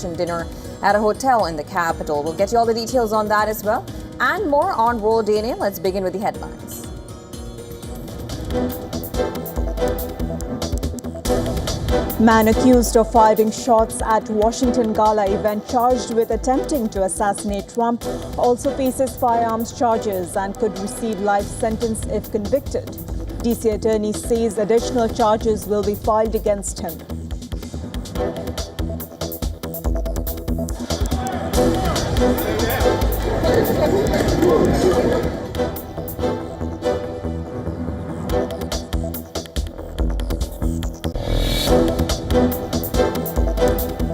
celebration dinner at a hotel in the capital. We'll get you all the details on that as well and more on World DNA. Let's begin with the headlines. Man accused of firing shots at Washington gala event charged with attempting to assassinate Trump also faces firearms charges and could receive life sentence if convicted. DC attorney says additional charges will be filed against him.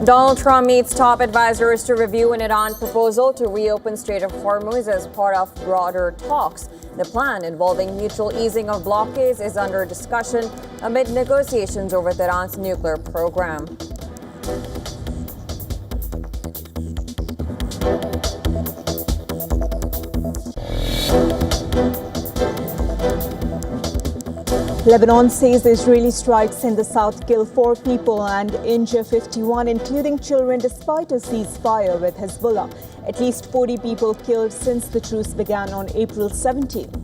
Donald Trump meets top advisors to review an Iran proposal to reopen Strait of Hormuz as part of broader talks. The plan, involving mutual easing of blockades, is under discussion amid negotiations over Iran's nuclear program. Lebanon says Israeli strikes in the south kill 4 people and injure 51, including children, despite a ceasefire with Hezbollah. At least 40 people killed since the truce began on April 17th.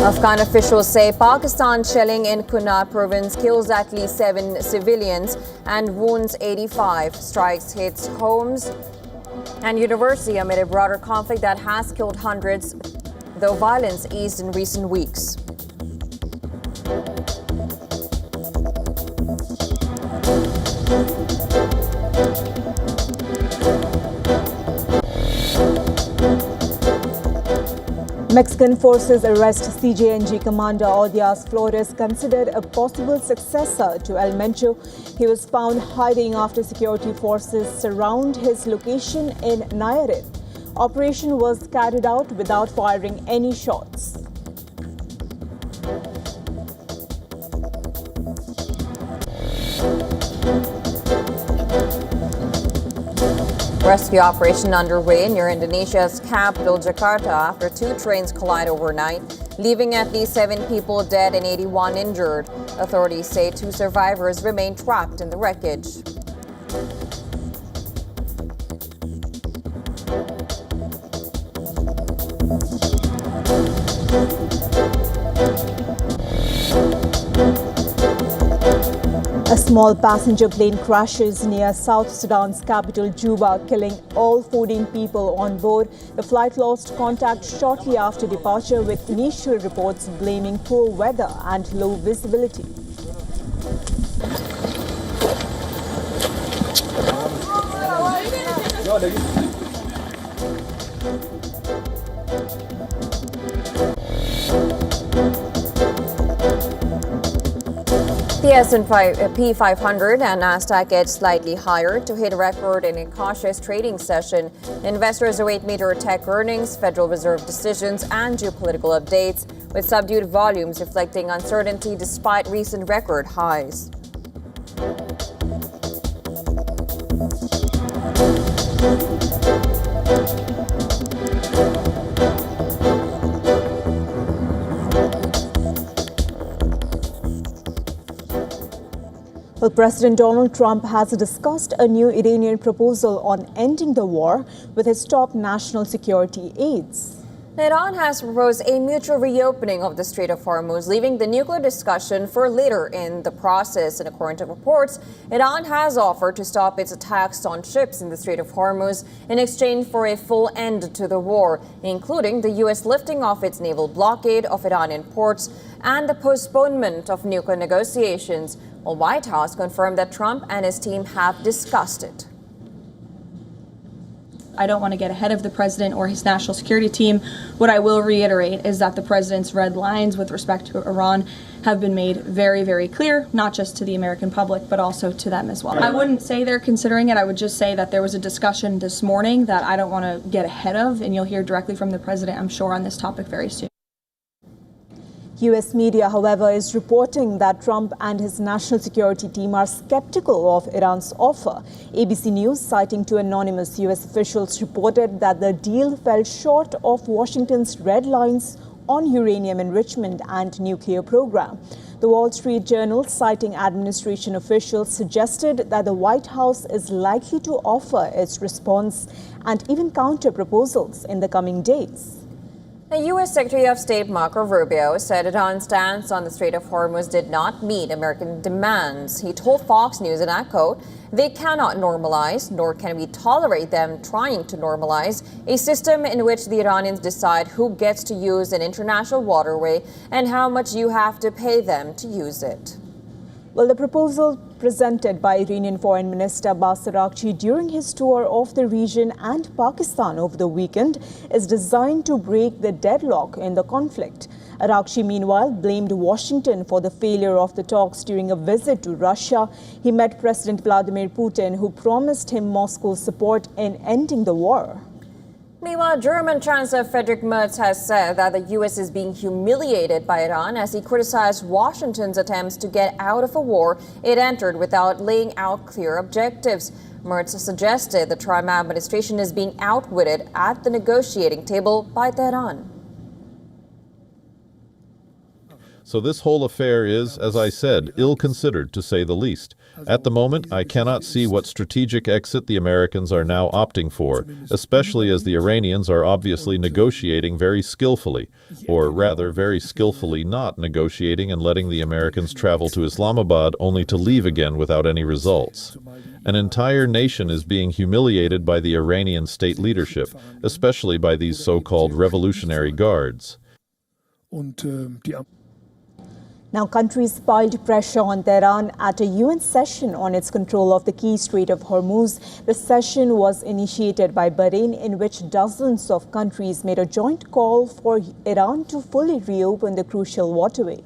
Afghan officials say Pakistan shelling in Kunar province kills at least 7 civilians and wounds 85. Strikes hits homes and university amid a broader conflict that has killed hundreds, though violence eased in recent weeks. Mexican forces arrest CJNG commander Odias Flores, considered a possible successor to El Mencho. He was found hiding after security forces surround his location in Nayarit. Operation was carried out without firing any shots. Rescue operation underway near Indonesia's capital, Jakarta, after 2 trains collide overnight, leaving at least 7 people dead and 81 injured. Authorities say 2 survivors remain trapped in the wreckage. A small passenger plane crashes near South Sudan's capital, Juba, killing all 14 people on board. The flight lost contact shortly after departure, with initial reports blaming poor weather and low visibility. The S&P 500 and Nasdaq edged slightly higher to hit a record in a cautious trading session. Investors await major tech earnings, Federal Reserve decisions, and geopolitical updates, with subdued volumes reflecting uncertainty despite recent record highs. Well, President Donald Trump has discussed a new Iranian proposal on ending the war with his top national security aides. Iran has proposed a mutual reopening of the Strait of Hormuz, leaving the nuclear discussion for later in the process. And according to reports, Iran has offered to stop its attacks on ships in the Strait of Hormuz in exchange for a full end to the war, including the U.S. lifting off its naval blockade of Iranian ports and the postponement of nuclear negotiations. Well, White House confirmed that Trump and his team have discussed it. I don't want to get ahead of the president or his national security team. What I will reiterate is that the president's red lines with respect to Iran have been made very, very clear, not just to the American public, but also to them as well. I wouldn't say they're considering it. I would just say that there was a discussion this morning that I don't want to get ahead of, and you'll hear directly from the president, I'm sure, on this topic very soon. US media, however, is reporting that Trump and his national security team are skeptical of Iran's offer. ABC News, citing two anonymous US officials, reported that the deal fell short of Washington's red lines on uranium enrichment and nuclear program. The Wall Street Journal, citing administration officials, suggested that the White House is likely to offer its response and even counter proposals in the coming days. The U.S. Secretary of State Marco Rubio said Iran's stance on the Strait of Hormuz did not meet American demands. He told Fox News, and I quote, "They cannot normalize, nor can we tolerate them trying to normalize, a system in which the Iranians decide who gets to use an international waterway and how much you have to pay them to use it." Well, the proposal presented by Iranian Foreign Minister Abbas Araghchi during his tour of the region and Pakistan over the weekend is designed to break the deadlock in the conflict. Araghchi, meanwhile, blamed Washington for the failure of the talks during a visit to Russia. He met President Vladimir Putin, who promised him Moscow's support in ending the war. Meanwhile, German Chancellor Friedrich Merz has said that the U.S. is being humiliated by Iran as he criticized Washington's attempts to get out of a war it entered without laying out clear objectives. Merz suggested the Trump administration is being outwitted at the negotiating table by Tehran. So this whole affair is, as I said, ill-considered, to say the least. At the moment, I cannot see what strategic exit the Americans are now opting for, especially as the Iranians are obviously negotiating very skillfully, or rather very skillfully not negotiating and letting the Americans travel to Islamabad only to leave again without any results. An entire nation is being humiliated by the Iranian state leadership, especially by these so-called revolutionary guards. Now, countries piled pressure on Tehran at a UN session on its control of the key Strait of Hormuz. The session was initiated by Bahrain, in which dozens of countries made a joint call for Iran to fully reopen the crucial waterway.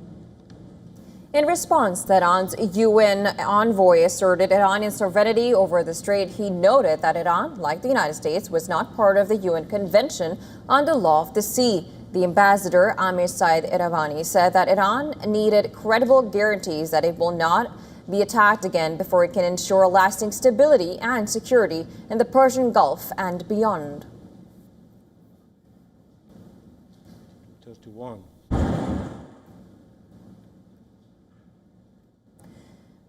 In response, Tehran's UN envoy asserted Iranian sovereignty over the strait. He noted that Iran, like the United States, was not part of the UN Convention on the Law of the Sea. The ambassador, Amir Said Iravani, said that Iran needed credible guarantees that it will not be attacked again before it can ensure lasting stability and security in the Persian Gulf and beyond.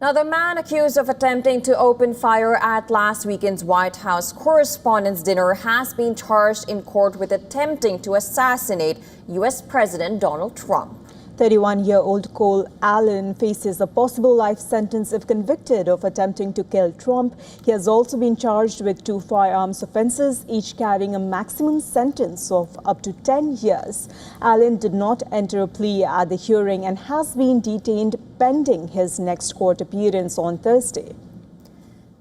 Now, the man accused of attempting to open fire at last weekend's White House Correspondents' Dinner has been charged in court with attempting to assassinate U.S. President Donald Trump. 31-year-old Cole Allen faces a possible life sentence if convicted of attempting to kill Trump. He has also been charged with 2 firearms offenses, each carrying a maximum sentence of up to 10 years. Allen did not enter a plea at the hearing and has been detained pending his next court appearance on Thursday.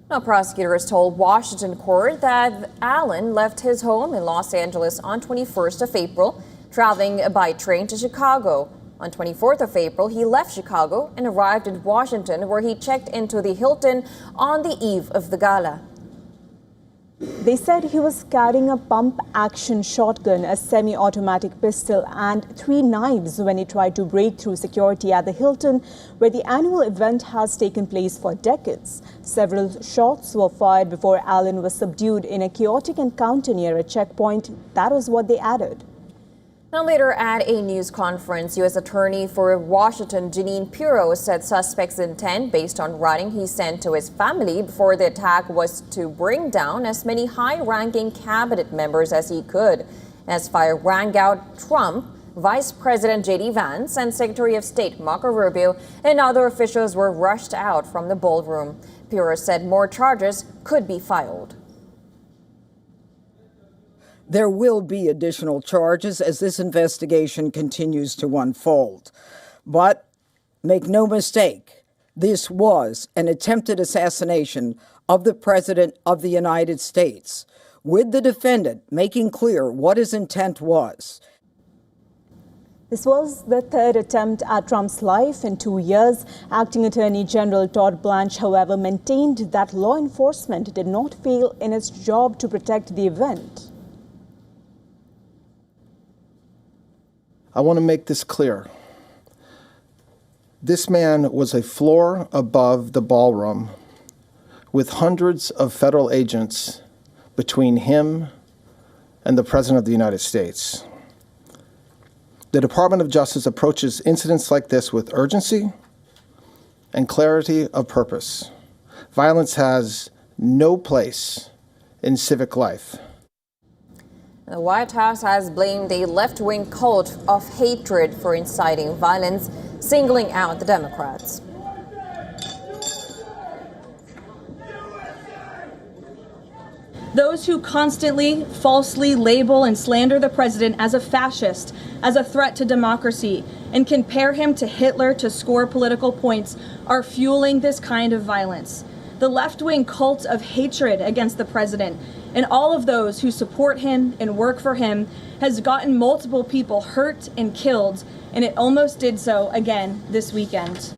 Now, prosecutors told Washington court that Allen left his home in Los Angeles on 21st of April, traveling by train to Chicago. On 24th of April, he left Chicago and arrived in Washington, where he checked into the Hilton on the eve of the gala. They said he was carrying a pump-action shotgun, a semi-automatic pistol, and 3 knives when he tried to break through security at the Hilton, where the annual event has taken place for decades. Several shots were fired before Allen was subdued in a chaotic encounter near a checkpoint. That was what they added. Now, later at a news conference, U.S. Attorney for Washington Jeanine Pirro said suspect's intent, based on writing he sent to his family before the attack, was to bring down as many high-ranking cabinet members as he could. As fire rang out, Trump, Vice President J.D. Vance, and Secretary of State Marco Rubio and other officials were rushed out from the ballroom. Pirro said more charges could be filed. There will be additional charges as this investigation continues to unfold. But make no mistake, this was an attempted assassination of the President of the United States, with the defendant making clear what his intent was. This was the 3rd attempt at Trump's life in 2 years. Acting Attorney General Todd Blanche, however, maintained that law enforcement did not fail in its job to protect the event. I want to make this clear. This man was a floor above the ballroom with hundreds of federal agents between him and the President of the United States. The Department of Justice approaches incidents like this with urgency and clarity of purpose. Violence has no place in civic life. The White House has blamed a left-wing cult of hatred for inciting violence, singling out the Democrats. Those who constantly falsely label and slander the president as a fascist, as a threat to democracy, and compare him to Hitler to score political points are fueling this kind of violence. The left-wing cult of hatred against the president and all of those who support him and work for him has gotten multiple people hurt and killed, and it almost did so again this weekend.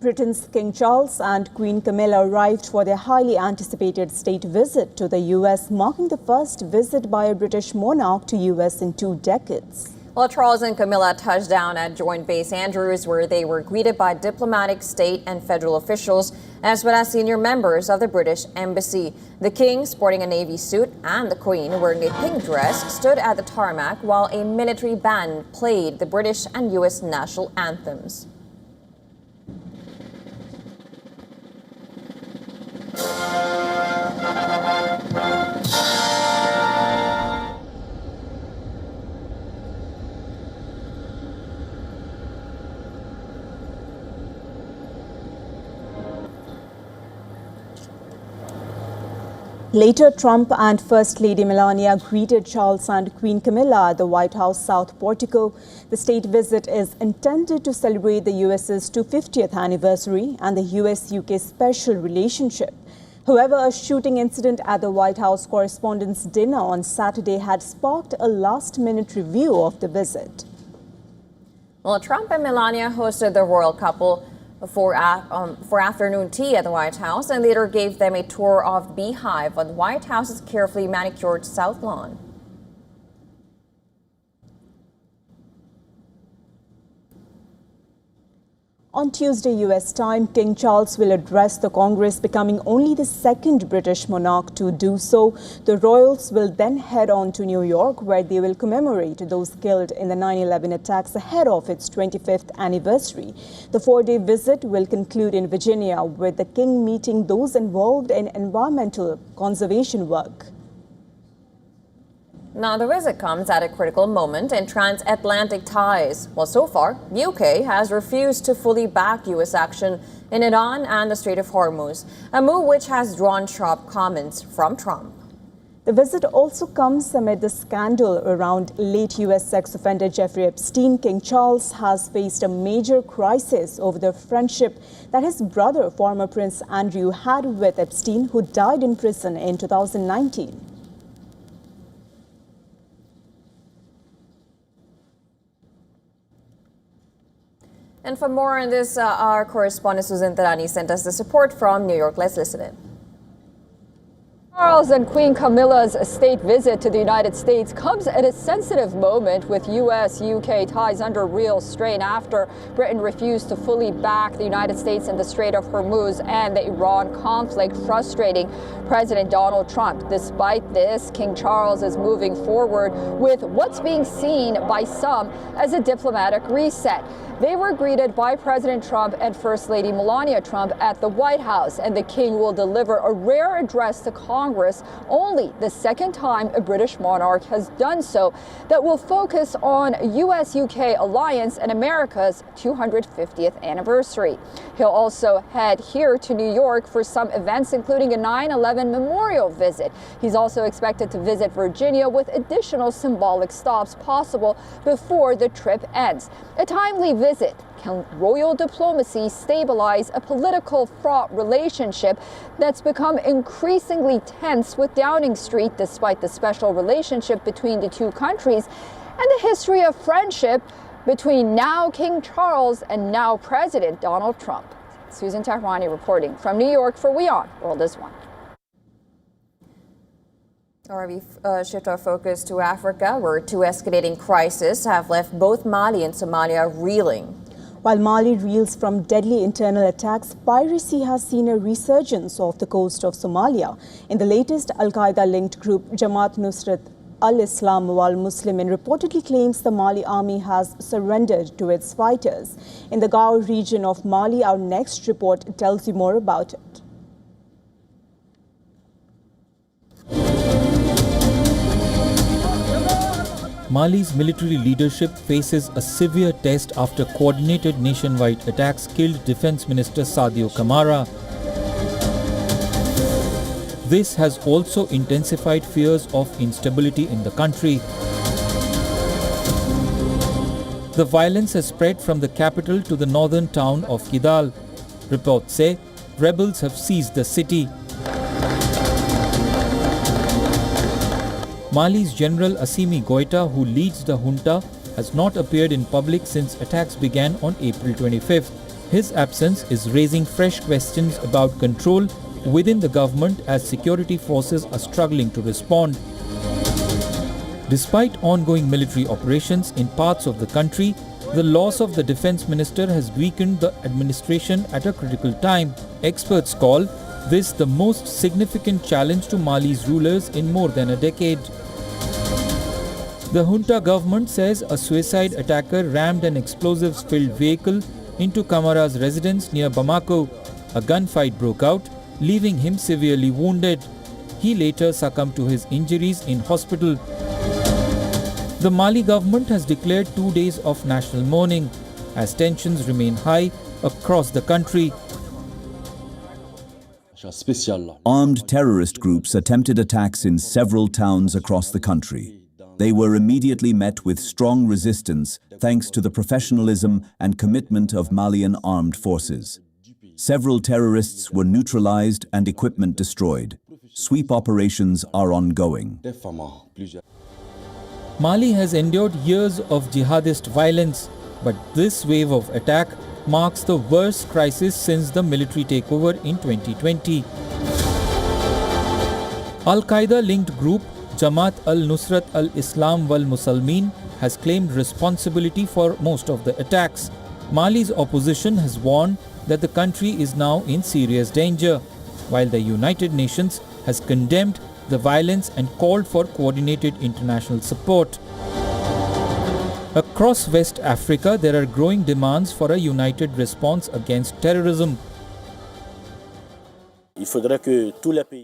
Britain's King Charles and Queen Camilla arrived for their highly anticipated state visit to the U.S., marking the first visit by a British monarch to U.S. in 2 decades. Well, Charles and Camilla touched down at Joint Base Andrews, where they were greeted by diplomatic, state and federal officials, as well as senior members of the British Embassy. The King, sporting a navy suit, and the Queen, wearing a pink dress, stood at the tarmac while a military band played the British and U.S. national anthems. Later, Trump and First Lady Melania greeted Charles and Queen Camilla at the White House South Portico. The state visit is intended to celebrate the U.S.'s 250th anniversary and the U.S.-UK special relationship. However, a shooting incident at the White House Correspondents' Dinner on Saturday had sparked a last-minute review of the visit. Well, Trump and Melania hosted the royal couple for afternoon tea at the White House and later gave them a tour of Beehive on the White House's carefully manicured South Lawn. On Tuesday, U.S. time, King Charles will address the Congress, becoming only the second British monarch to do so. The royals will then head on to New York, where they will commemorate those killed in the 9/11 attacks ahead of its 25th anniversary. The 4-day visit will conclude in Virginia, with the King meeting those involved in environmental conservation work. Now, the visit comes at a critical moment in transatlantic ties. Well, so far, the UK has refused to fully back U.S. action in Iran and the Strait of Hormuz, a move which has drawn sharp comments from Trump. The visit also comes amid the scandal around late U.S. sex offender Jeffrey Epstein. King Charles has faced a major crisis over the friendship that his brother, former Prince Andrew, had with Epstein, who died in prison in 2019. And for more on this, our correspondent Susan Tarani sent us the support from New York. Let's listen in. Charles and Queen Camilla's state visit to the United States comes at a sensitive moment, with U.S.-UK ties under real strain after Britain refused to fully back the United States in the Strait of Hormuz and the Iran conflict, frustrating President Donald Trump. Despite this, King Charles is moving forward with what's being seen by some as a diplomatic reset. They were greeted by President Trump and First Lady Melania Trump at the White House, and the King will deliver a rare address to Congress, only the second time a British monarch has done so, that will focus on U.S.-UK alliance and America's 250th anniversary. He'll also head here to New York for some events, including a 9/11 memorial visit. He's also expected to visit Virginia, with additional symbolic stops possible before the trip ends. A timely visit. Can royal diplomacy stabilize a political fraught relationship that's become increasingly tense with Downing Street, despite the special relationship between the two countries and the history of friendship between now King Charles and now President Donald Trump? Susan Tarani reporting from New York for WION World is One. All right, we shift our focus to Africa, where two escalating crises have left both Mali and Somalia reeling. While Mali reels from deadly internal attacks, piracy has seen a resurgence off the coast of Somalia. In the latest Al-Qaeda-linked group, Jamaat Nusrat al-Islam wal-Muslimin reportedly claims the Mali army has surrendered to its fighters. In the Gao region of Mali, our next report tells you more about it. Mali's military leadership faces a severe test after coordinated nationwide attacks killed Defense Minister Sadio Kamara. This has also intensified fears of instability in the country. The violence has spread from the capital to the northern town of Kidal. Reports say rebels have seized the city. Mali's General Assimi Goïta, who leads the junta, has not appeared in public since attacks began on April 25th. His absence is raising fresh questions about control within the government as security forces are struggling to respond. Despite ongoing military operations in parts of the country, the loss of the defense minister has weakened the administration at a critical time. Experts call this the most significant challenge to Mali's rulers in more than a decade. The junta government says a suicide attacker rammed an explosives-filled vehicle into Kamara's residence near Bamako. A gunfight broke out, leaving him severely wounded. He later succumbed to his injuries in hospital. The Mali government has declared 2 days of national mourning as tensions remain high across the country. Armed terrorist groups attempted attacks in several towns across the country. They were immediately met with strong resistance thanks to the professionalism and commitment of Malian armed forces. Several terrorists were neutralized and equipment destroyed. Sweep operations are ongoing. Mali has endured years of jihadist violence, but this wave of attack marks the worst crisis since the military takeover in 2020. Al-Qaeda-linked group Jamaat al-Nusrat al-Islam wal-Muslimin has claimed responsibility for most of the attacks. Mali's opposition has warned that the country is now in serious danger, while the United Nations has condemned the violence and called for coordinated international support. Across West Africa, there are growing demands for a united response against terrorism.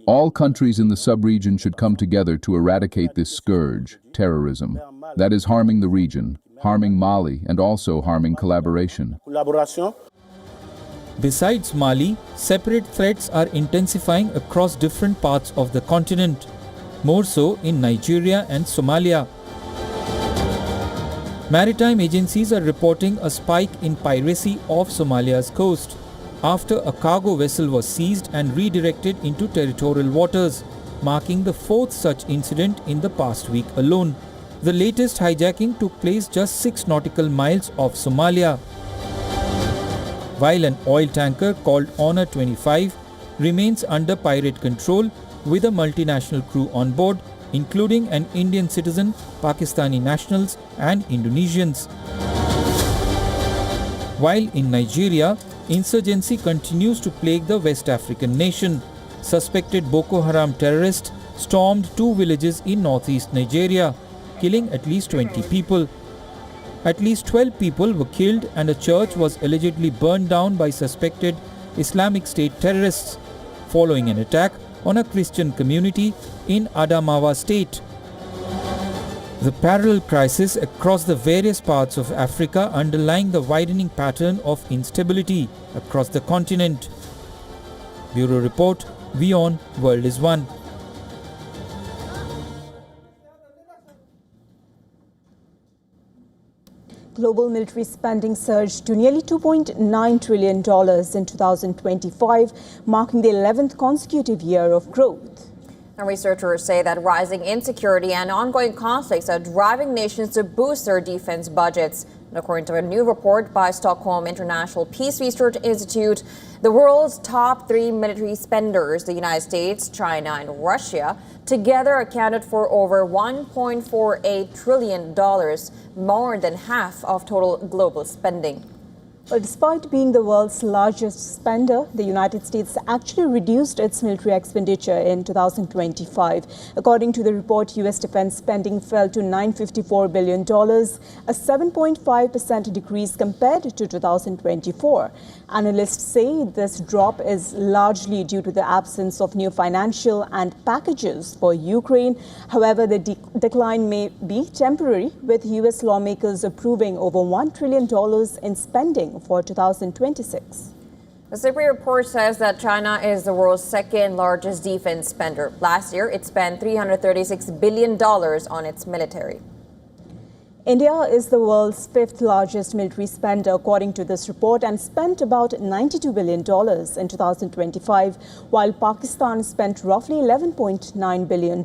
All countries in the sub-region should come together to eradicate this scourge, terrorism, that is harming the region, harming Mali, and also harming collaboration. Besides Mali, separate threats are intensifying across different parts of the continent, more so in Nigeria and Somalia. Maritime agencies are reporting a spike in piracy off Somalia's coast after a cargo vessel was seized and redirected into territorial waters, marking the fourth such incident in the past week alone. The latest hijacking took place just 6 nautical miles off Somalia, while an oil tanker called Honor 25 remains under pirate control with a multinational crew on board, including an Indian citizen, Pakistani nationals and Indonesians. While in Nigeria, insurgency continues to plague the West African nation. Suspected Boko Haram terrorists stormed 2 villages in northeast Nigeria, killing at least 20 people. At least 12 people were killed and a church was allegedly burned down by suspected Islamic State terrorists following an attack on a Christian community in Adamawa state. The parallel crisis across the various parts of Africa underlying the widening pattern of instability across the continent. Bureau Report, WION World is One. Global military spending surged to nearly $2.9 trillion in 2025, marking the 11th consecutive year of growth. And researchers say that rising insecurity and ongoing conflicts are driving nations to boost their defense budgets. And according to a new report by Stockholm International Peace Research Institute, the world's top 3 military spenders, the United States, China, and Russia, together accounted for over $1.48 trillion, more than half of total global spending. Well, despite being the world's largest spender, the United States actually reduced its military expenditure in 2025. According to the report, U.S. defense spending fell to $954 billion, a 7.5% decrease compared to 2024. Analysts say this drop is largely due to the absence of new financial and packages for Ukraine. However, the decline may be temporary, with U.S. lawmakers approving over $1 trillion in spending for 2026. The CIPRI report says that China is the world's second largest defense spender. Last year, it spent $336 billion on its military. India is the world's fifth largest military spender, according to this report, and spent about $92 billion in 2025, while Pakistan spent roughly $11.9 billion.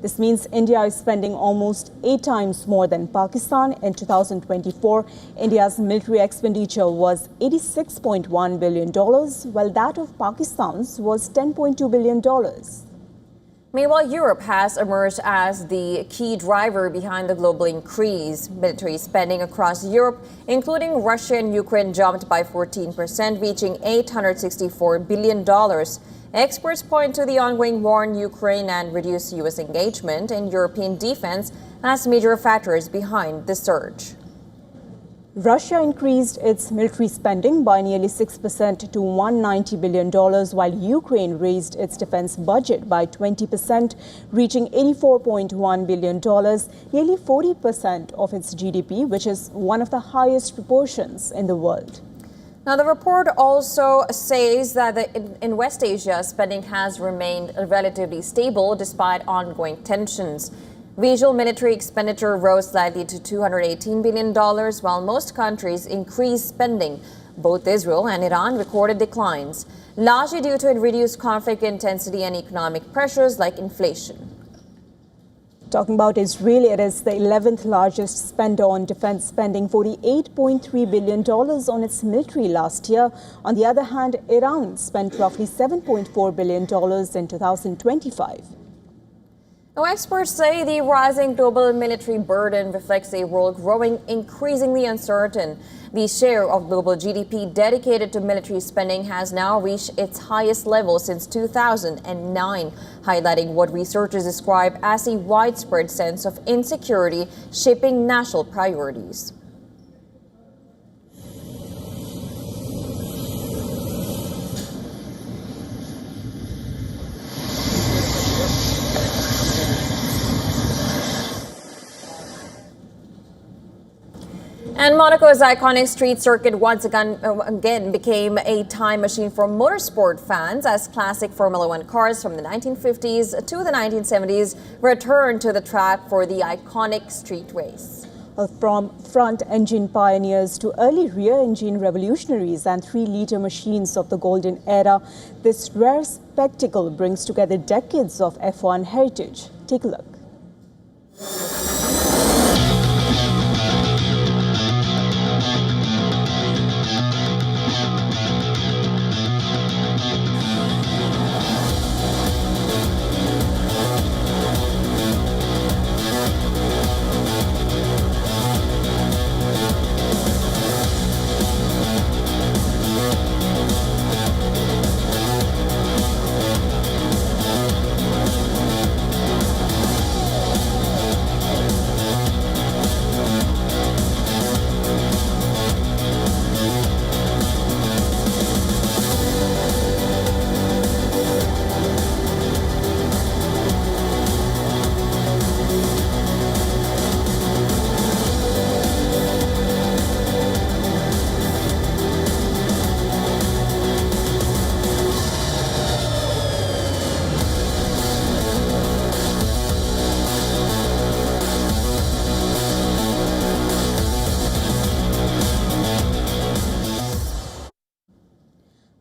This means India is spending almost 8 times more than Pakistan. In 2024, India's military expenditure was $86.1 billion, while that of Pakistan's was $10.2 billion. Meanwhile, Europe has emerged as the key driver behind the global increase. Military spending across Europe, including Russia and Ukraine, jumped by 14%, reaching $864 billion. Experts point to the ongoing war in Ukraine and reduced U.S. engagement in European defense as major factors behind the surge. Russia increased its military spending by nearly 6% to $190 billion, while Ukraine raised its defense budget by 20%, reaching $84.1 billion, nearly 40% of its GDP, which is one of the highest proportions in the world. Now, the report also says that in West Asia, spending has remained relatively stable despite ongoing tensions. Regional military expenditure rose slightly to $218 billion, while most countries increased spending. Both Israel and Iran recorded declines, largely due to reduced conflict intensity and economic pressures like inflation. Talking about Israel, it is the 11th largest spender on defense, spending $48.3 billion on its military last year. On the other hand, Iran spent roughly $7.4 billion in 2025. Now, experts say the rising global military burden reflects a world growing increasingly uncertain. The share of global GDP dedicated to military spending has now reached its highest level since 2009, highlighting what researchers describe as a widespread sense of insecurity shaping national priorities. And Monaco's iconic street circuit once again became a time machine for motorsport fans as classic Formula One cars from the 1950s to the 1970s returned to the track for the iconic street race. From front-engine pioneers to early rear-engine revolutionaries and 3-liter machines of the golden era, this rare spectacle brings together decades of F1 heritage. Take a look.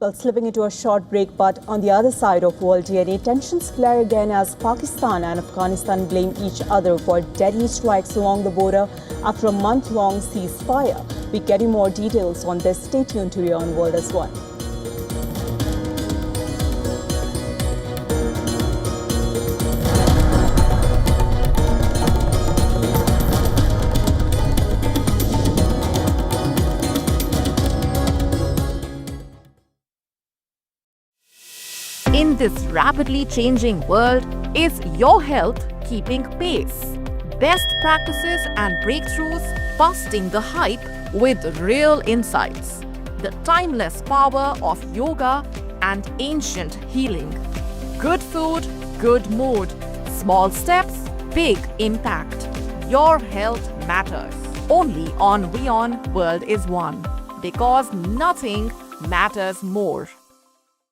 Well, slipping into a short break, but on the other side of world DNA, tensions flare again as Pakistan and Afghanistan blame each other for deadly strikes along the border after a month-long ceasefire. We get you more details on this. Stay tuned to WION World as well. this rapidly changing world, is your health keeping pace? Best practices and breakthroughs busting the hype with real insights. The timeless power of yoga and ancient healing. Good food, good mood. Small steps, big impact. Your health matters. Only on WION World is One. Because nothing matters more.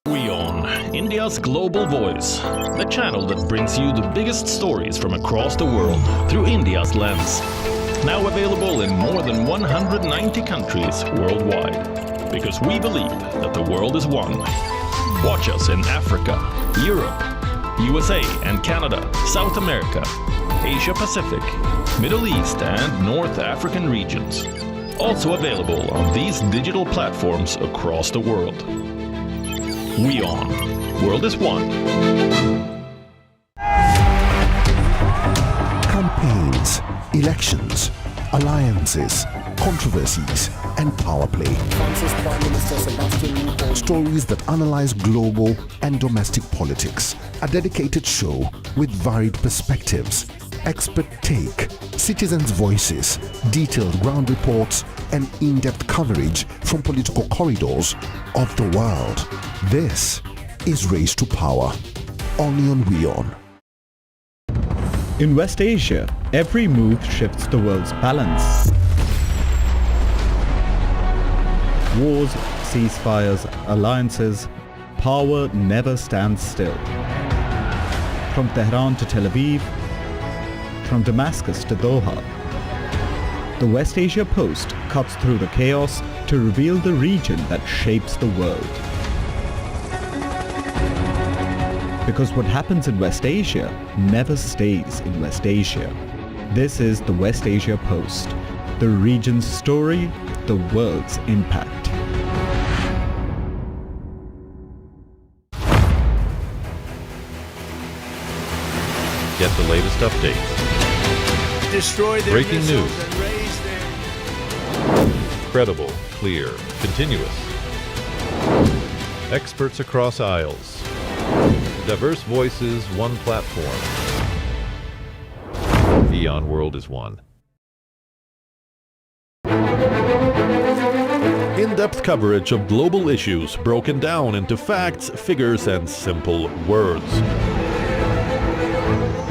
WION, India's global voice. The channel that brings you the biggest stories from across the world through India's lens. Now available in more than 190 countries worldwide. Because we believe that the world is one. Watch us in Africa, Europe, USA and Canada, South America, Asia Pacific, Middle East and North African regions. Also available on these digital platforms across the world. WION. World is one. Campaigns, elections, alliances, controversies, and power play. Stories that analyze global and domestic politics. A dedicated show with varied perspectives, expert take, citizens' voices, detailed ground reports, and in-depth coverage from political corridors of the world. This is Race to Power, only on WION. In West Asia, every move shifts the world's balance. Wars, ceasefires, alliances, power never stands still. From Tehran to Tel Aviv, from Damascus to Doha, the West Asia Post cuts through the chaos to reveal the region that shapes the world. Because what happens in West Asia never stays in West Asia. This is the West Asia Post, the region's story, the world's impact. Get the latest updates. Destroy their Breaking missiles news. and raise their... Credible, clear, continuous. Experts across aisles. Diverse voices, one platform. WION World is one. In-depth coverage of global issues broken down into facts, figures, and simple words.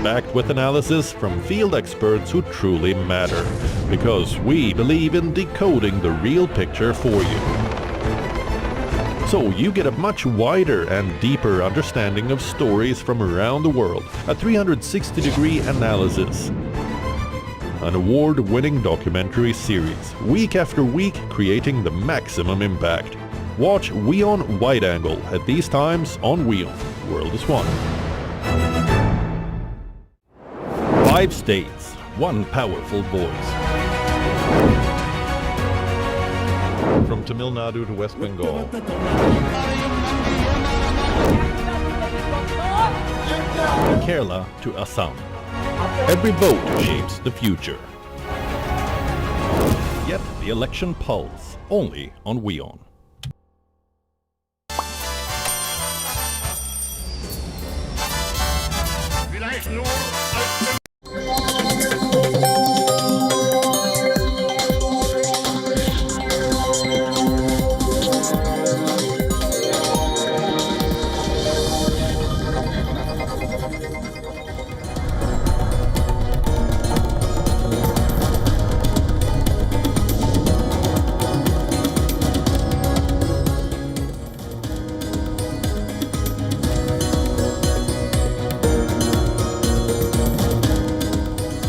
Backed with analysis from field experts who truly matter. Because we believe in decoding the real picture for you. So you get a much wider and deeper understanding of stories from around the world. A 360-degree analysis. An award-winning documentary series, week after week creating the maximum impact. Watch WION Wide Angle at these times on WION. World is one. 5 states, one powerful voice. From Tamil Nadu to West Bengal. Kerala to Assam. Every vote shapes the future. Get the election pulse, only on WION.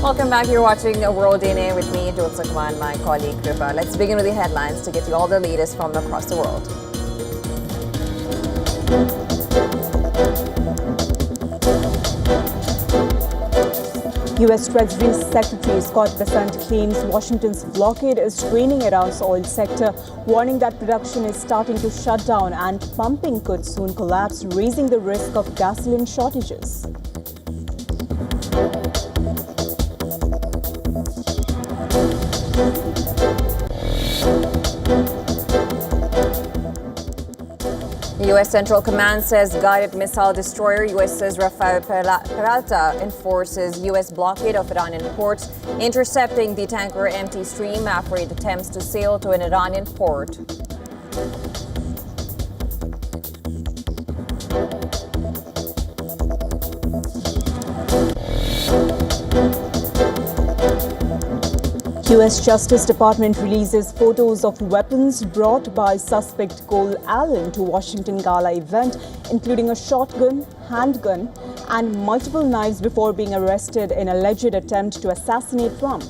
Welcome back. You're watching A World in A with me, Jyotsa Kumar, and my colleague Kripa. Let's begin with the headlines to get you all the latest from across the world. U.S. Treasury Secretary Scott Bessent claims Washington's blockade is draining Iran's oil sector, warning that production is starting to shut down and pumping could soon collapse, raising the risk of gasoline shortages. U.S. Central Command says guided missile destroyer USS Rafael Peralta enforces U.S. blockade of Iranian ports, intercepting the tanker empty stream after it attempts to sail to an Iranian port. U.S. Justice Department releases photos of weapons brought by suspect Cole Allen to Washington Gala event, including a shotgun, handgun, and multiple knives before being arrested in alleged attempt to assassinate Trump.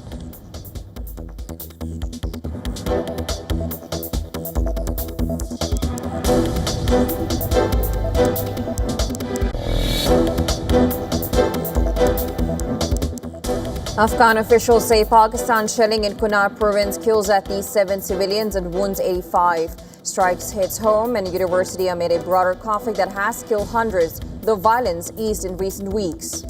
Afghan officials say Pakistan shelling in Kunar province kills at least 7 civilians and wounds 85. Strikes hits home and university amid a broader conflict that has killed hundreds, though violence eased in recent weeks.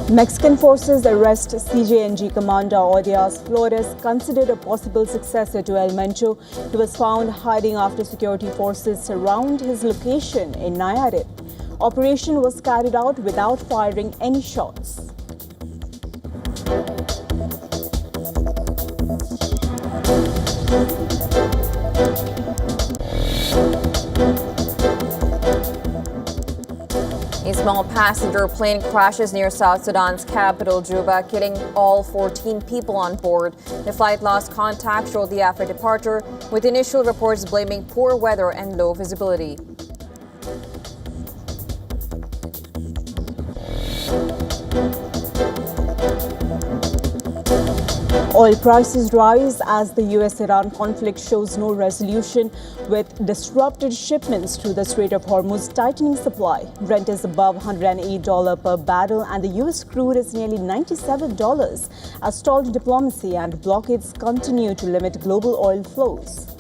Mexican forces arrest CJNG commander Odias Flores, considered a possible successor to El Mencho. He was found hiding after security forces surround his location in Nayarit. Operation was carried out without firing any shots. A small passenger plane crashes near South Sudan's capital, Juba, killing all 14 people on board. The flight lost contact shortly after departure, with initial reports blaming poor weather and low visibility. Oil prices rise as the US-Iran conflict shows no resolution, with disrupted shipments through the Strait of Hormuz tightening supply. Brent is above $108 per barrel and the US crude is nearly $97 as stalled diplomacy and blockades continue to limit global oil flows.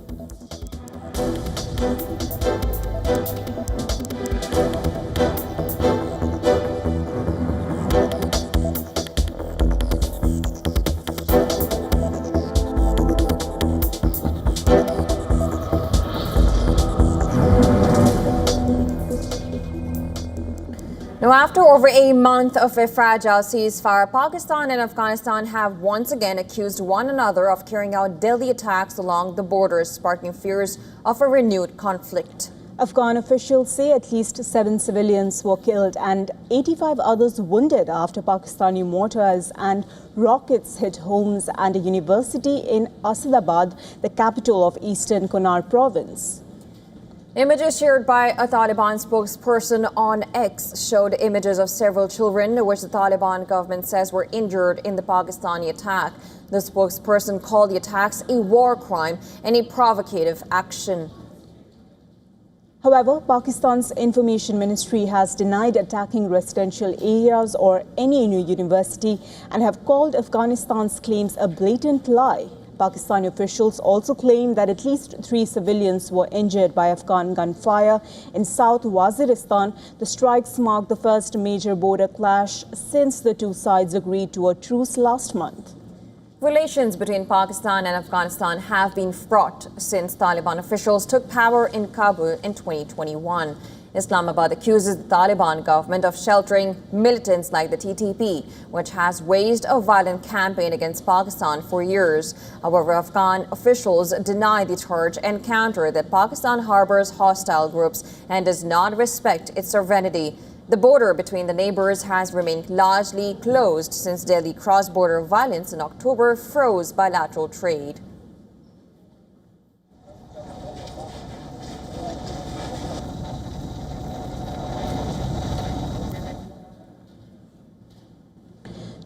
Now, after over a month of a fragile ceasefire, Pakistan and Afghanistan have once again accused one another of carrying out deadly attacks along the borders, sparking fears of a renewed conflict. Afghan officials say at least 7 civilians were killed and 85 others wounded after Pakistani mortars and rockets hit homes and a university in Asadabad, the capital of eastern Kunar province. Images shared by a Taliban spokesperson on X showed images of several children, which the Taliban government says were injured in the Pakistani attack. The spokesperson called the attacks a war crime and a provocative action. However, Pakistan's Information Ministry has denied attacking residential areas or any new university and have called Afghanistan's claims a blatant lie. Pakistani officials also claim that at least 3 civilians were injured by Afghan gunfire in South Waziristan. The strikes mark the first major border clash since the two sides agreed to a truce last month. Relations between Pakistan and Afghanistan have been fraught since Taliban officials took power in Kabul in 2021. Islamabad accuses the Taliban government of sheltering militants like the TTP, which has waged a violent campaign against Pakistan for years. However, Afghan officials deny the charge and counter that Pakistan harbors hostile groups and does not respect its sovereignty. The border between the neighbors has remained largely closed since deadly cross-border violence in October froze bilateral trade.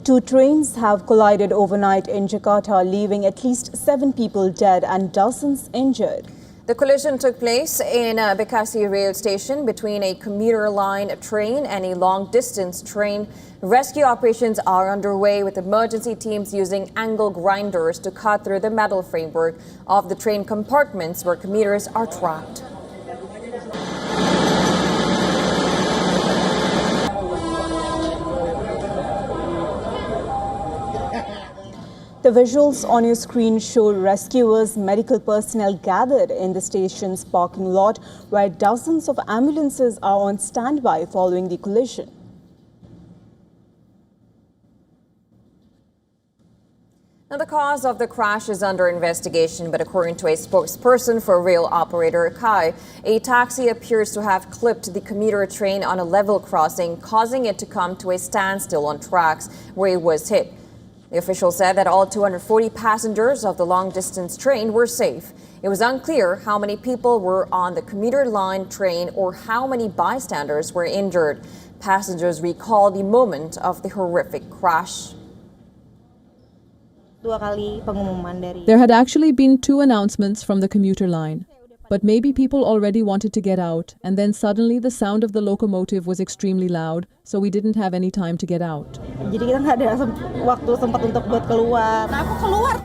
Two trains have collided overnight in Jakarta, leaving at least 7 people dead and dozens injured. The collision took place in Bekasi rail station between a commuter line train and a long-distance train. Rescue operations are underway with emergency teams using angle grinders to cut through the metal framework of the train compartments where commuters are trapped. The visuals on your screen show rescuers, medical personnel gathered in the station's parking lot, where dozens of ambulances are on standby following the collision. Now, the cause of the crash is under investigation, but according to a spokesperson for rail operator Kai, a taxi appears to have clipped the commuter train on a level crossing, causing it to come to a standstill on tracks where it was hit. The official said that all 240 passengers of the long-distance train were safe. It was unclear how many people were on the commuter line train or how many bystanders were injured. Passengers recalled the moment of the horrific crash. There had actually been 2 announcements from the commuter line. But maybe people already wanted to get out, and then suddenly the sound of the locomotive was extremely loud, so we didn't have any time to get out.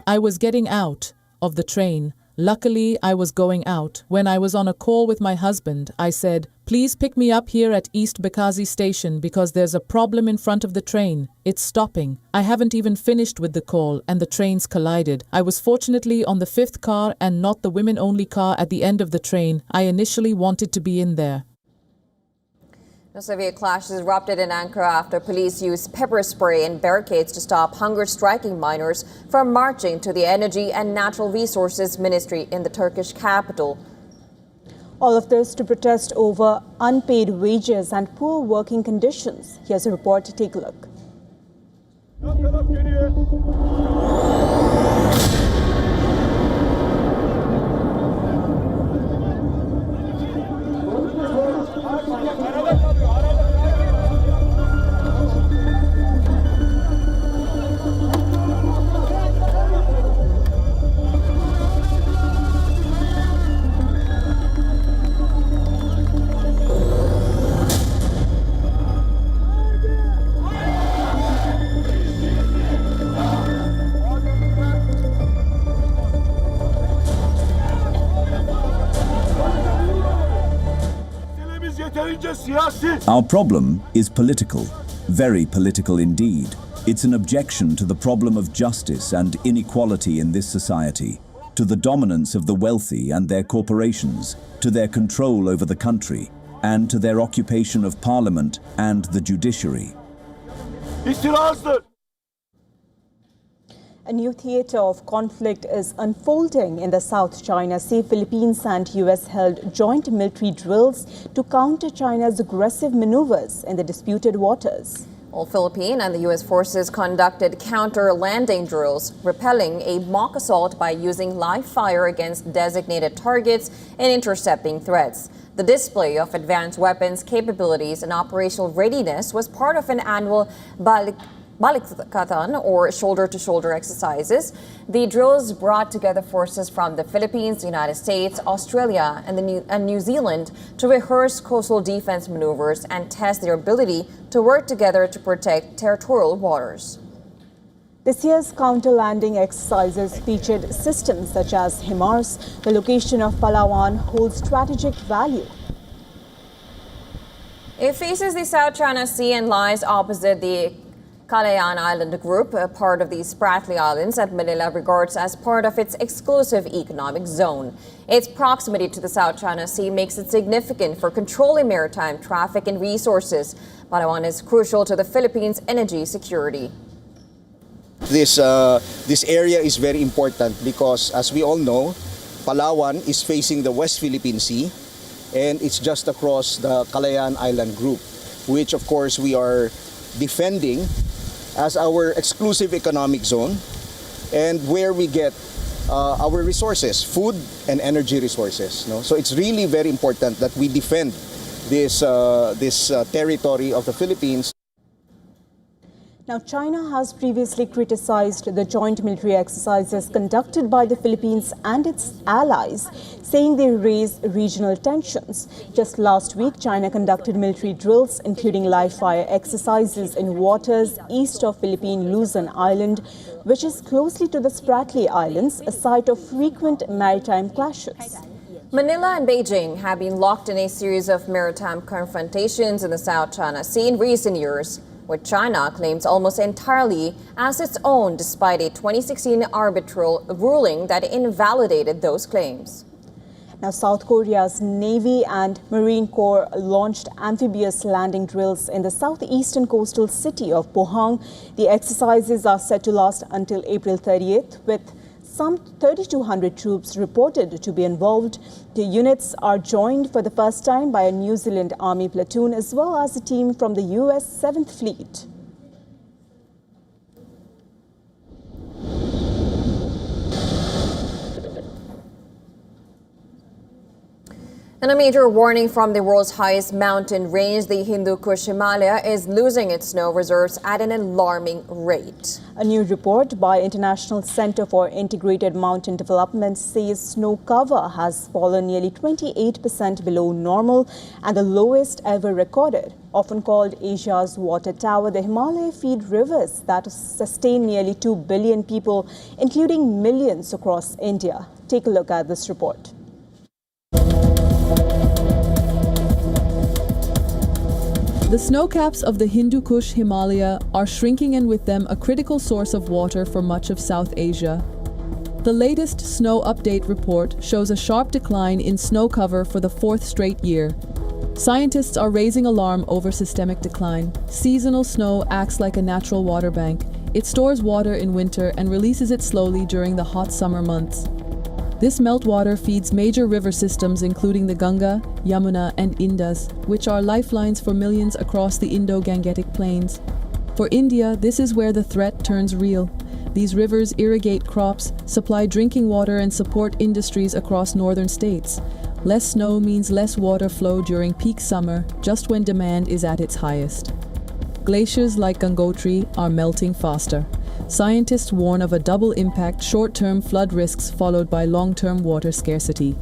I was getting out of the train. Luckily, I was going out. When I was on a call with my husband, I said, "Please pick me up here at East Bekazi station because there's a problem in front of the train. It's stopping." I haven't even finished with the call and the trains collided. I was fortunately on the 5th car and not the women-only car at the end of the train. I initially wanted to be in there. A severe clash erupted in Ankara after police used pepper spray and barricades to stop hunger-striking miners from marching to the Energy and Natural Resources Ministry in the Turkish capital. All of this to protest over unpaid wages and poor working conditions. Here's a report to take a look. Our problem is political, very political indeed. It's an objection to the problem of justice and inequality in this society, to the dominance of the wealthy and their corporations, to their control over the country, and to their occupation of parliament and the judiciary. A new theatre of conflict is unfolding in the South China Sea. Philippines and US held joint military drills to counter China's aggressive maneuvers in the disputed waters. All Philippine and the U.S. forces conducted counter-landing drills, repelling a mock assault by using live fire against designated targets and intercepting threats. The display of advanced weapons capabilities and operational readiness was part of an annual Balikatan, or shoulder-to-shoulder exercises. The drills brought together forces from the Philippines, the United States, Australia, and New Zealand to rehearse coastal defense maneuvers and test their ability to work together to protect territorial waters. This year's counter-landing exercises featured systems such as HIMARS. The location of Palawan holds strategic value. It faces the South China Sea and lies opposite the Himalayan Island Group, a part of the Spratly Islands that Manila regards as part of its exclusive economic zone. Its proximity to the South China Sea makes it significant for controlling maritime traffic and resources. Palawan is crucial to the Philippines' energy security. This area is very important because, as we all know, Palawan is facing the West Philippine Sea, and it's just across the Himalayan Island Group, which of course we are defending as our exclusive economic zone and where we get our resources, food and energy resources. No? So it's really very important that we defend this territory of the Philippines. Now, China has previously criticized the joint military exercises conducted by the Philippines and its allies, saying they raise regional tensions. Just last week, China conducted military drills, including live-fire exercises in waters east of Philippine Luzon Island, which is closely to the Spratly Islands, a site of frequent maritime clashes. Manila and Beijing have been locked in a series of maritime confrontations in the South China Sea in recent years. which China claims almost entirely as its own despite a 2016 arbitral ruling that invalidated those claims. Now, South Korea's Navy and Marine Corps launched amphibious landing drills in the southeastern coastal city of Pohang. The exercises are set to last until April 30th, with some 3,200 troops reported to be involved. The units are joined for the first time by a New Zealand Army platoon as well as a team from the US 7th Fleet. And a major warning from the world's highest mountain range, the Hindu Kush Himalaya, is losing its snow reserves at an alarming rate. A new report by International Center for Integrated Mountain Development says snow cover has fallen nearly 28% below normal and the lowest ever recorded. Often called Asia's water tower, the Himalaya feed rivers that sustain nearly 2 billion people, including millions across India. Take a look at this report. The snowcaps of the Hindu Kush Himalaya are shrinking, and with them a critical source of water for much of South Asia. The latest snow update report shows a sharp decline in snow cover for the fourth straight year. Scientists are raising alarm over systemic decline. Seasonal snow acts like a natural water bank. It stores water in winter and releases it slowly during the hot summer months. This meltwater feeds major river systems including the Ganga, Yamuna and Indus, which are lifelines for millions across the Indo-Gangetic plains. For India, this is where the threat turns real. These rivers irrigate crops, supply drinking water and support industries across northern states. Less snow means less water flow during peak summer, just when demand is at its highest. Glaciers like Gangotri are melting faster. Scientists warn of a double impact: short-term flood risks followed by long-term water scarcity.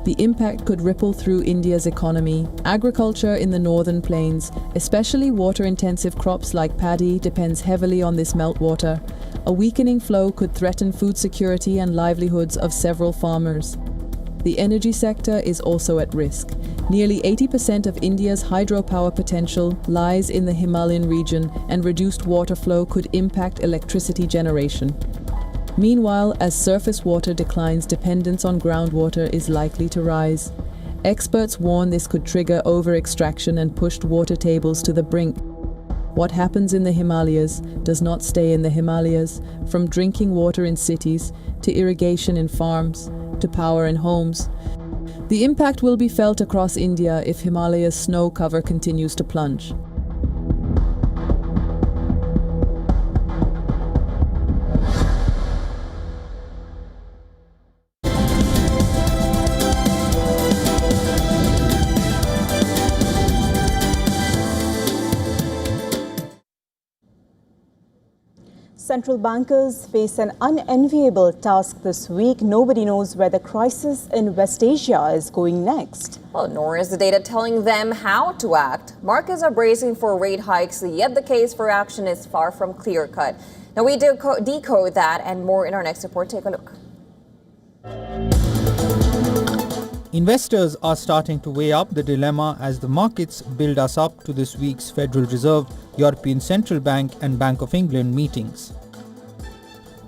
The impact could ripple through India's economy. Agriculture in the northern plains, especially water-intensive crops like paddy, depends heavily on this meltwater. A weakening flow could threaten food security and livelihoods of several farmers. The energy sector is also at risk. Nearly 80% of India's hydropower potential lies in the Himalayan region, and reduced water flow could impact electricity generation. Meanwhile, as surface water declines, dependence on groundwater is likely to rise. Experts warn this could trigger over-extraction and push water tables to the brink. What happens in the Himalayas does not stay in the Himalayas, from drinking water in cities, to irrigation in farms, to power in homes. The impact will be felt across India if Himalaya's snow cover continues to plunge. Central bankers face an unenviable task this week. Nobody knows where the crisis in West Asia is going next. Well, nor is the data telling them how to act. Markets are bracing for rate hikes, yet the case for action is far from clear-cut. Now, we decode that and more in our next report. Take a look. Investors are starting to weigh up the dilemma as the markets build us up to this week's Federal Reserve, European Central Bank and Bank of England meetings.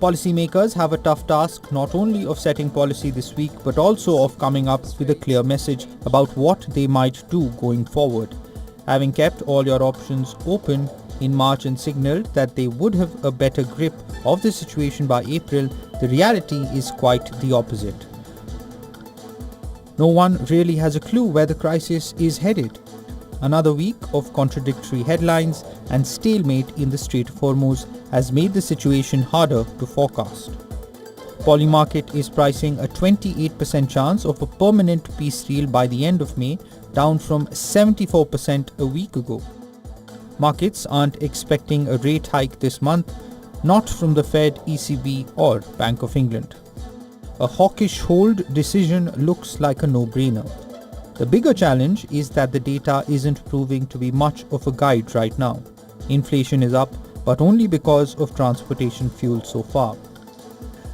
Policymakers have a tough task not only of setting policy this week but also of coming up with a clear message about what they might do going forward. Having kept all your options open in March and signaled that they would have a better grip of the situation by April, the reality is quite the opposite. No one really has a clue where the crisis is headed. Another week of contradictory headlines and stalemate in the Strait of Hormuz has made the situation harder to forecast. Polymarket is pricing a 28% chance of a permanent peace deal by the end of May, down from 74% a week ago. Markets aren't expecting a rate hike this month, not from the Fed, ECB or Bank of England. A hawkish hold decision looks like a no-brainer. The bigger challenge is that the data isn't proving to be much of a guide right now. Inflation is up, but only because of transportation fuel so far.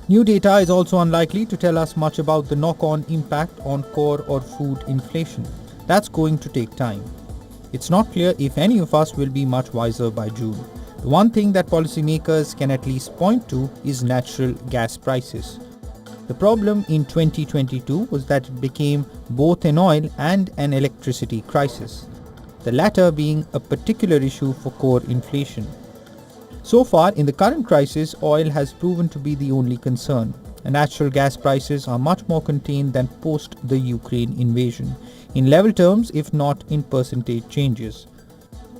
New data is also unlikely to tell us much about the knock-on impact on core or food inflation. That's going to take time. It's not clear if any of us will be much wiser by June. The one thing that policymakers can at least point to is natural gas prices. The problem in 2022 was that it became both an oil and an electricity crisis, the latter being a particular issue for core inflation. So far, in the current crisis, oil has proven to be the only concern, and natural gas prices are much more contained than post the Ukraine invasion, in level terms if not in percentage changes.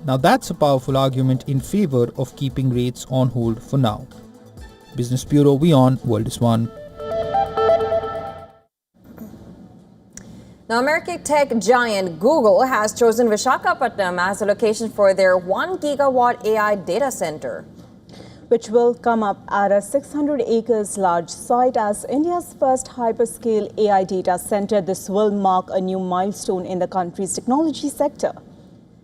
Now that's a powerful argument in favor of keeping rates on hold for now. Business Bureau, WION, World is One. Now, American tech giant Google has chosen Visakhapatnam as the location for their 1 gigawatt AI data center, which will come up at a 600 acres large site as India's first hyperscale AI data center. This will mark a new milestone in the country's technology sector.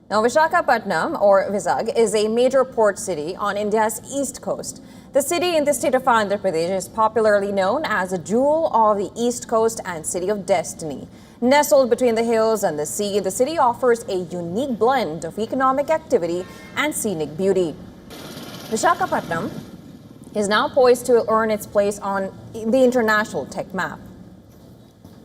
Now, Visakhapatnam, or Vizag, is a major port city on India's east coast. The city in the state of Andhra Pradesh is popularly known as a jewel of the east coast and city of destiny. Nestled between the hills and the sea, the city offers a unique blend of economic activity and scenic beauty. Visakhapatnam is now poised to earn its place on the international tech map.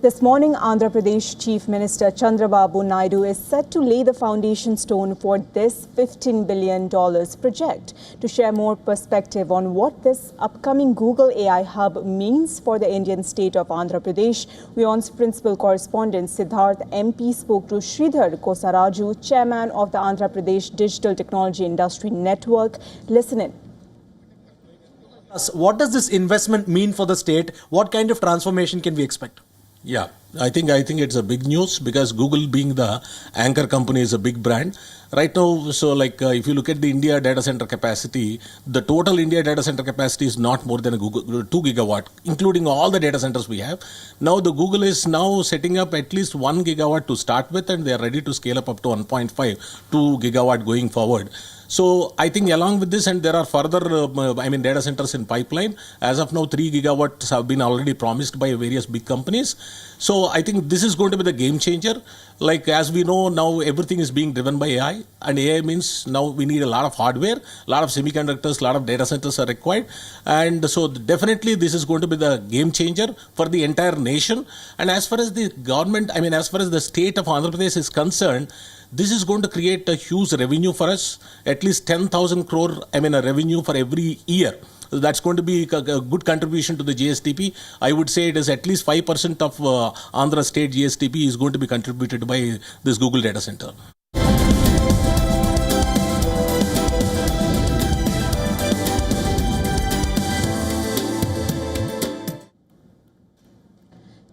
This morning, Andhra Pradesh Chief Minister Chandrababu Naidu is set to lay the foundation stone for this $15 billion project. To share more perspective on what this upcoming Google AI hub means for the Indian state of Andhra Pradesh, WION's principal correspondent Siddharth MP spoke to Sridhar Kosaraju, chairman of the Andhra Pradesh Digital Technology Industry Network. Listen in. What does this investment mean for the state? What kind of transformation can we expect? Yeah, I think it's a big news because Google being the anchor company is a big brand. Right now, so if you look at the India data center capacity, the total India data center capacity is not more than 2 gigawatt, including all the data centers we have. Now the Google is now setting up at least 1 gigawatt to start with, and they are ready to scale up to 1.5, 2 gigawatt going forward. So I think along with this, and there are further, data centers in pipeline. As of now, 3 gigawatts have been already promised by various big companies. So I think this is going to be the game changer. Like as we know now, everything is being driven by AI, and AI means now we need a lot of hardware, a lot of semiconductors, a lot of data centers are required, and so definitely this is going to be the game changer for the entire nation. And as far as the government, as far as the state of Andhra Pradesh is concerned, this is going to create a huge revenue for us, at least 10,000 crore, a revenue for every year. That's going to be a good contribution to the GSTP. I would say it is at least 5% of Andhra state GSTP is going to be contributed by this Google data center.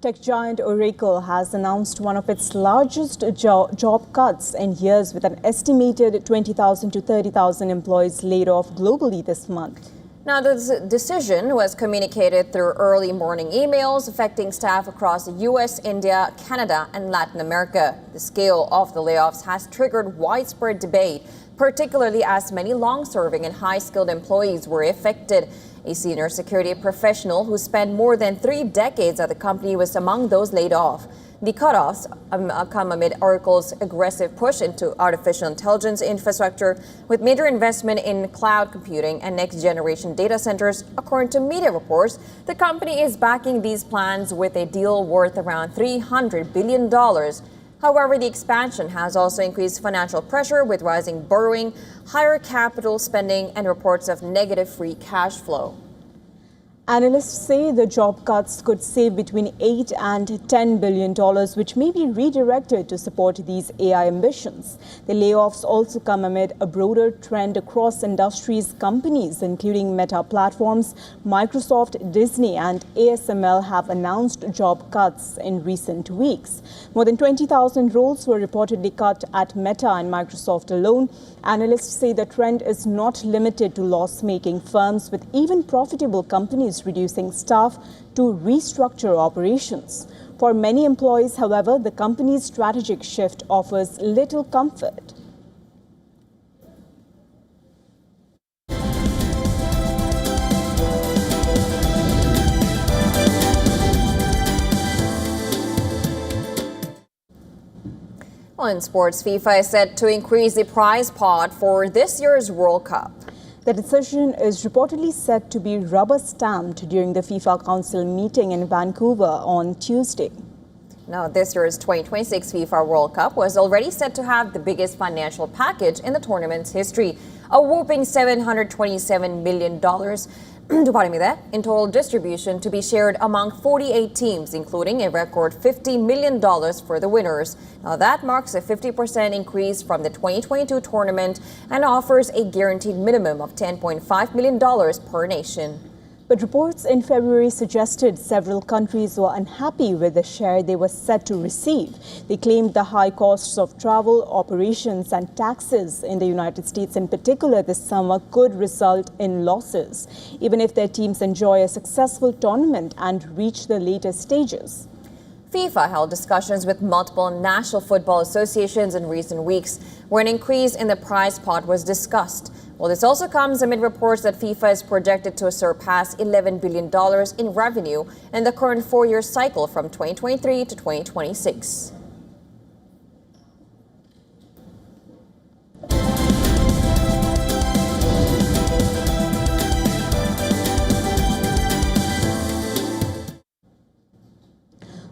Tech giant Oracle has announced one of its largest job cuts in years, with an estimated 20,000 to 30,000 employees laid off globally this month. Now, this decision was communicated through early morning emails affecting staff across the U.S., India, Canada, and Latin America. The scale of the layoffs has triggered widespread debate, particularly as many long-serving and high-skilled employees were affected. A senior security professional who spent more than 3 decades at the company was among those laid off. The cutoffs come amid Oracle's aggressive push into artificial intelligence infrastructure, with major investment in cloud computing and next-generation data centers. According to media reports, the company is backing these plans with a deal worth around $300 billion. However, the expansion has also increased financial pressure, with rising borrowing, higher capital spending, and reports of negative free cash flow. Analysts say the job cuts could save between $8 and $10 billion, which may be redirected to support these AI ambitions. The layoffs also come amid a broader trend across industries. Companies, including Meta Platforms, Microsoft, Disney, and ASML, have announced job cuts in recent weeks. More than 20,000 roles were reportedly cut at Meta and Microsoft alone. Analysts say the trend is not limited to loss-making firms, with even profitable companies reducing staff to restructure operations. For many employees, however, the company's strategic shift offers little comfort. On sports, FIFA is set to increase the prize pot for this year's World Cup. The decision is reportedly set to be rubber-stamped during the FIFA Council meeting in Vancouver on Tuesday. Now, this year's 2026 FIFA World Cup was already set to have the biggest financial package in the tournament's history, a whopping $727 million in total distribution to be shared among 48 teams, including a record $50 million for the winners. Now, that marks a 50% increase from the 2022 tournament and offers a guaranteed minimum of $10.5 million per nation. But reports in February suggested several countries were unhappy with the share they were set to receive. They claimed the high costs of travel, operations and taxes in the United States in particular this summer could result in losses, even if their teams enjoy a successful tournament and reach the later stages. FIFA held discussions with multiple national football associations in recent weeks, where an increase in the prize pot was discussed. Well, this also comes amid reports that FIFA is projected to surpass $11 billion in revenue in the current four-year cycle from 2023 to 2026.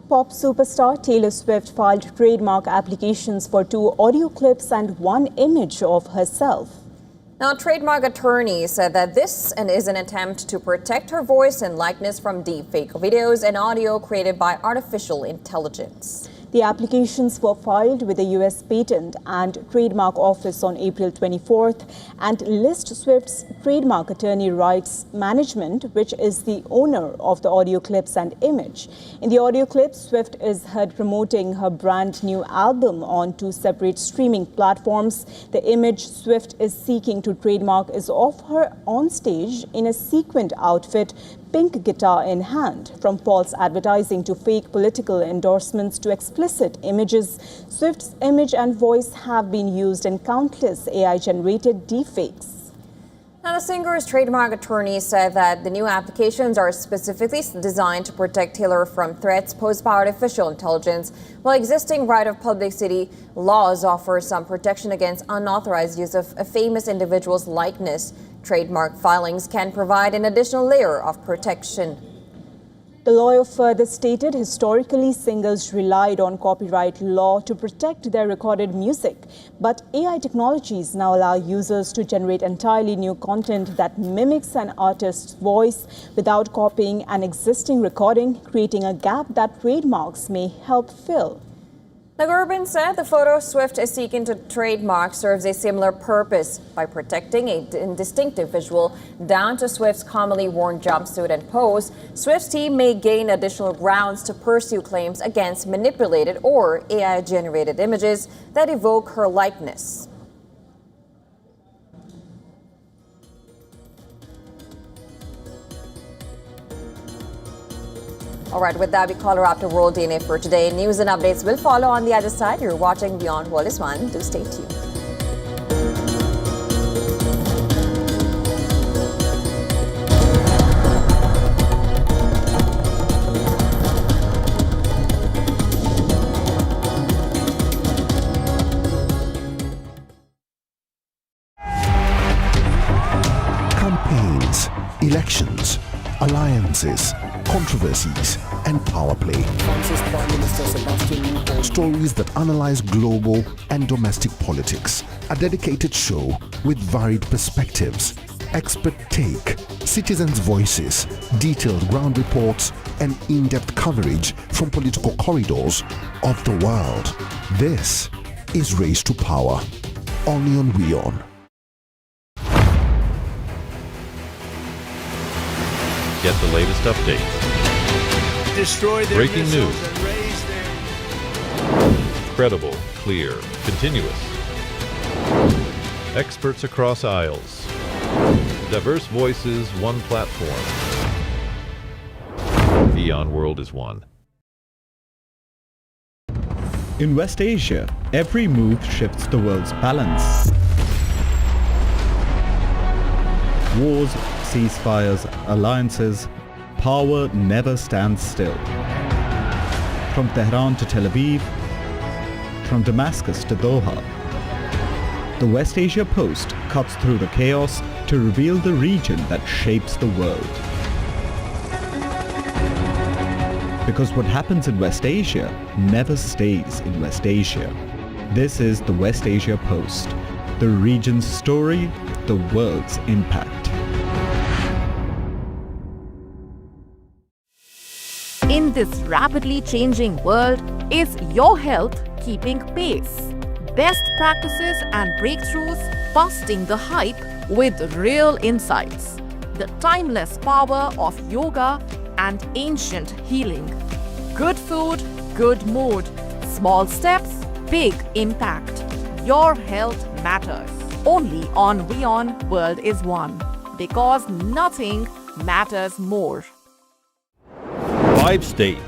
Pop superstar Taylor Swift filed trademark applications for 2 audio clips and 1 image of herself. Now, trademark attorneys said that this is an attempt to protect her voice and likeness from deepfake videos and audio created by artificial intelligence. The applications were filed with the U.S. Patent and Trademark Office on April 24th and list Swift's trademark attorney Rights Management, which is the owner of the audio clips and image. In the audio clips, Swift is heard promoting her brand new album on 2 separate streaming platforms. The image Swift is seeking to trademark is of her on stage in a sequined outfit, pink guitar in hand. From false advertising to fake political endorsements to explicit images, Swift's image and voice have been used in countless AI-generated deepfakes. Now, the singer's trademark attorney said that the new applications are specifically designed to protect Taylor from threats posed by artificial intelligence, while existing right of publicity laws offer some protection against unauthorized use of a famous individual's likeness. Trademark filings can provide an additional layer of protection. The lawyer further stated historically singers relied on copyright law to protect their recorded music, but AI technologies now allow users to generate entirely new content that mimics an artist's voice without copying an existing recording, creating a gap that trademarks may help fill. The Urban said the photo Swift is seeking to trademark serves a similar purpose by protecting a distinctive visual down to Swift's commonly worn jumpsuit and pose. Swift's team may gain additional grounds to pursue claims against manipulated or AI-generated images that evoke her likeness. All right, with that, we call her up to World DNA for today. News and updates will follow on the other side. You're watching Beyond World is One. Do stay tuned. Campaigns, elections, alliances, controversies and power play. Stories that analyze global and domestic politics. A dedicated show with varied perspectives, expert take, citizens' voices, detailed ground reports and in-depth coverage from political corridors of the world. This is Race to Power, only on WION. Get the latest updates. Destroy their Breaking missiles news. and raise their... Credible, clear, continuous. Experts across aisles. Diverse voices, one platform. Beyond World is One. In West Asia, every move shifts the world's balance. Wars, ceasefires, alliances, power never stands still. From Tehran to Tel Aviv, from Damascus to Doha. The West Asia Post cuts through the chaos to reveal the region that shapes the world. Because what happens in West Asia never stays in West Asia. This is the West Asia Post, the region's story, the world's impact. In this rapidly changing world, is your health keeping pace? Best practices and breakthroughs busting the hype with real insights. The timeless power of yoga and ancient healing. Good food, good mood. Small steps, big impact. Your health matters. Only on WION World is One. Because nothing matters more. 5 states